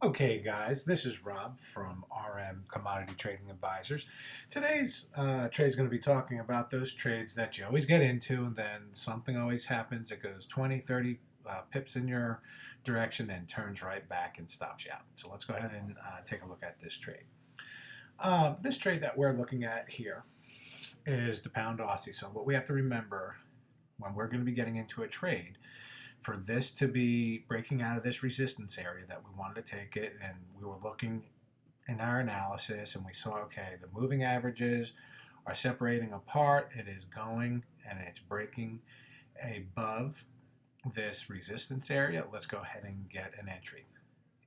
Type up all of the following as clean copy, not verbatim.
Okay, guys, this is Rob from RM Commodity Trading Advisors. Today's trade is going to be talking about those trades that you always get into, and then something always happens. It goes 20, 30 pips in your direction, then turns right back and stops you out. So let's go ahead and take a look at this trade. This trade that we're looking at here is the pound Aussie. So what we have to remember when we're going to be getting into a trade, for this to be breaking out of this resistance area that we wanted to take it, and we were looking in our analysis and we saw, okay, the moving averages are separating apart, it is going and it's breaking above this resistance area. Let's go ahead and get an entry.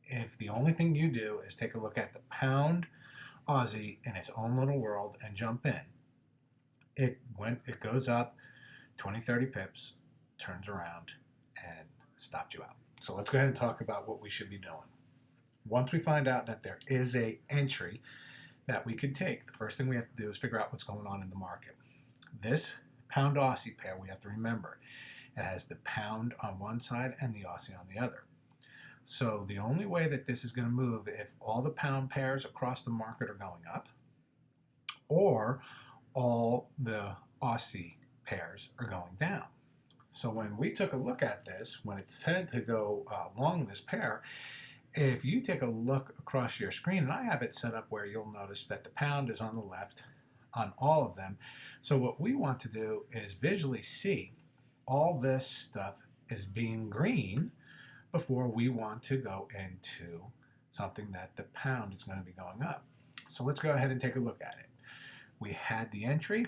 If the only thing you do is take a look at the pound Aussie in its own little world and jump in, it goes up 20, 30 pips, turns around and stopped you out. So let's go ahead and talk about what we should be doing. Once we find out that there is a entry that we could take, the first thing we have to do is figure out what's going on in the market. This pound Aussie pair, we have to remember, it has the pound on one side and the Aussie on the other. So the only way that this is going to move if all the pound pairs across the market are going up, or all the Aussie pairs are going down. So when we took a look at this, when it said to go along this pair, if you take a look across your screen, and I have it set up where you'll notice that the pound is on the left on all of them. So what we want to do is visually see all this stuff is being green before we want to go into something that the pound is going to be going up. So let's go ahead and take a look at it. We had the entry.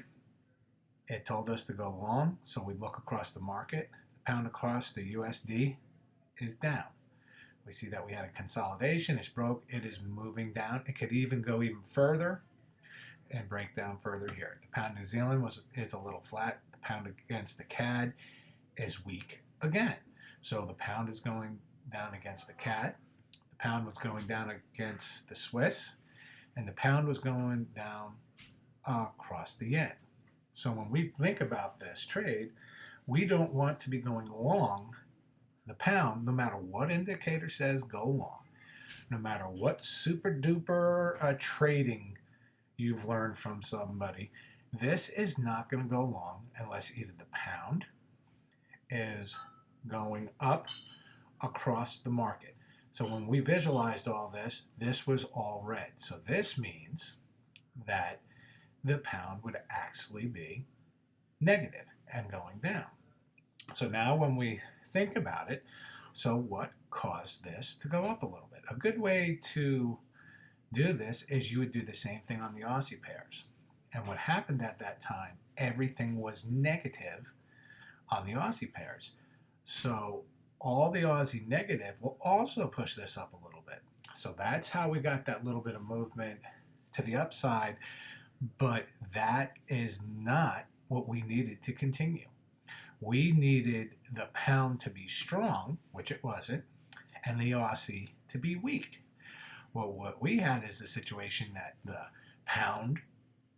It told us to go long, so we look across the market. The pound across the USD is down. We see that we had a consolidation. It's broke. It is moving down. It could even go even further and break down further here. The pound New Zealand is a little flat. The pound against the CAD is weak again. So the pound is going down against the CAD. The pound was going down against the Swiss, and the pound was going down across the yen. So when we think about this trade, we don't want to be going long the pound no matter what indicator says go long. No matter what super duper trading you've learned from somebody, this is not going to go long unless either the pound is going up across the market. So when we visualized all this, this was all red. So this means that the pound would actually be negative and going down. So now when we think about it, so what caused this to go up a little bit? A good way to do this is you would do the same thing on the Aussie pairs. And what happened at that time, everything was negative on the Aussie pairs. So all the Aussie negative will also push this up a little bit. So that's how we got that little bit of movement to the upside. But that is not what we needed to continue. We needed the pound to be strong, which it wasn't, and the Aussie to be weak. Well, what we had is the situation that the pound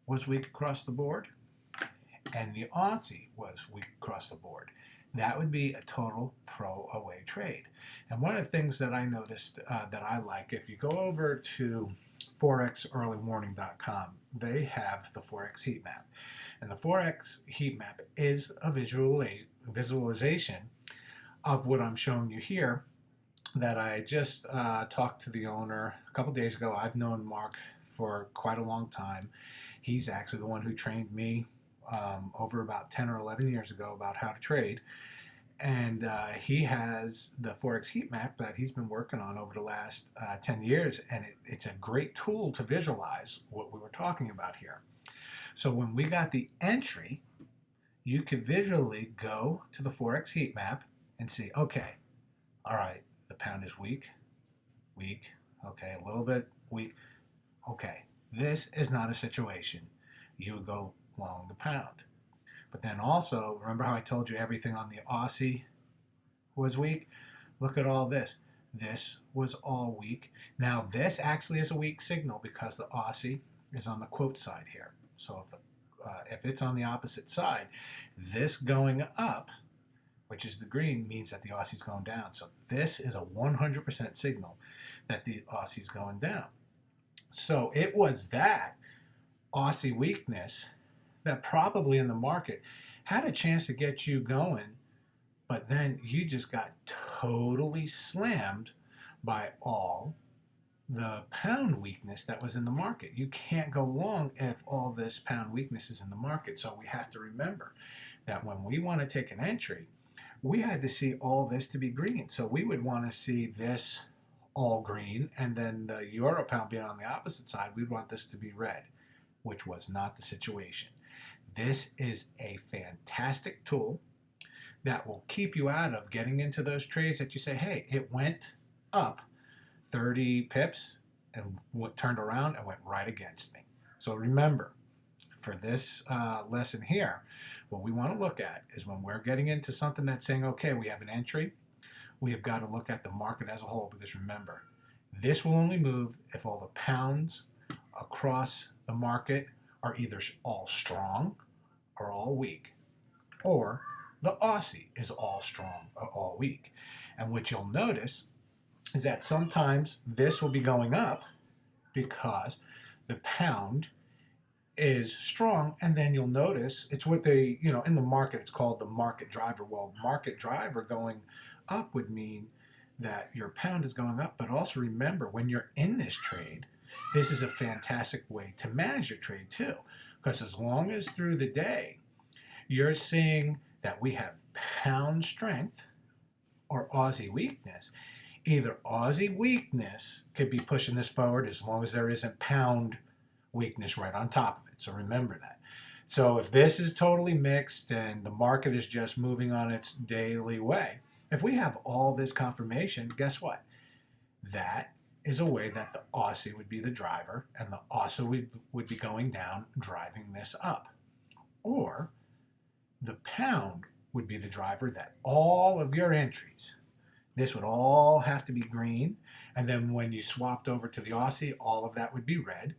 was weak across the board and the Aussie was weak across the board. That would be a total throwaway trade. And one of the things that I noticed that I like, if you go over to forexearlywarning.com, they have the Forex heat map. And the Forex heat map is a visualization of what I'm showing you here that I just talked to the owner a couple days ago. I've known Mark for quite a long time. He's actually the one who trained me over about 10 or 11 years ago about how to trade. And he has the Forex heat map that he's been working on over the last 10 years, and it's a great tool to visualize what we were talking about here. So when we got the entry, you could visually go to the Forex heat map and see, okay, all right, the pound is weak, okay, a little bit weak, okay, this is not a situation you would go long the pound. But then also, remember how I told you everything on the Aussie was weak? Look at all this. This was all weak. Now this actually is a weak signal because the Aussie is on the quote side here. So if it's on the opposite side, this going up which is the green, means that the Aussie's going down. So this is a 100% signal that the Aussie's going down. So it was that Aussie weakness that probably in the market had a chance to get you going, but then you just got totally slammed by all the pound weakness that was in the market. You can't go long if all this pound weakness is in the market. So we have to remember that when we want to take an entry, we had to see all this to be green. So we would want to see this all green, and then the euro pound being on the opposite side, we'd want this to be red, which was not the situation. This is a fantastic tool that will keep you out of getting into those trades that you say, hey, it went up 30 pips and turned around and went right against me. So remember, for this lesson here, what we want to look at is when we're getting into something that's saying, okay, we have an entry, we have got to look at the market as a whole, because remember, this will only move if all the pounds across the market are either all strong or all weak, or the Aussie is all strong or all weak. And what you'll notice is that sometimes this will be going up because the pound is strong, and then you'll notice it's what they, in the market, it's called the market driver. Well, market driver going up would mean that your pound is going up, but also remember, when you're in this trade, this is a fantastic way to manage your trade too, because as long as through the day you're seeing that we have pound strength or Aussie weakness, either Aussie weakness could be pushing this forward as long as there isn't pound weakness right on top of it. So remember that. So if this is totally mixed and the market is just moving on its daily way, if we have all this confirmation, guess what? That is a way that the Aussie would be the driver, and the Aussie would be going down, driving this up. Or the pound would be the driver, that all of your entries, this would all have to be green, and then when you swapped over to the Aussie, all of that would be red,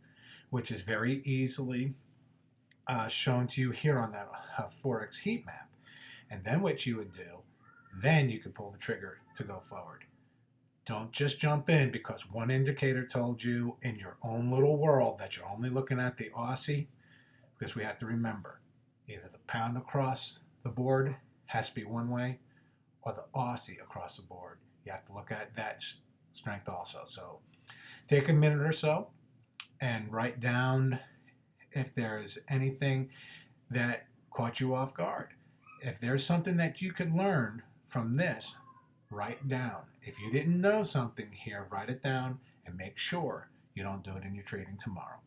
which is very easily shown to you here on that Forex heat map. And then what you would do, then you could pull the trigger to go forward. Don't just jump in because one indicator told you in your own little world that you're only looking at the Aussie, because we have to remember, either the pound across the board has to be one way, or the Aussie across the board. You have to look at that strength also. So take a minute or so and write down if there's anything that caught you off guard. If there's something that you could learn from this, write down. If you didn't know something here, write it down and make sure you don't do it in your trading tomorrow.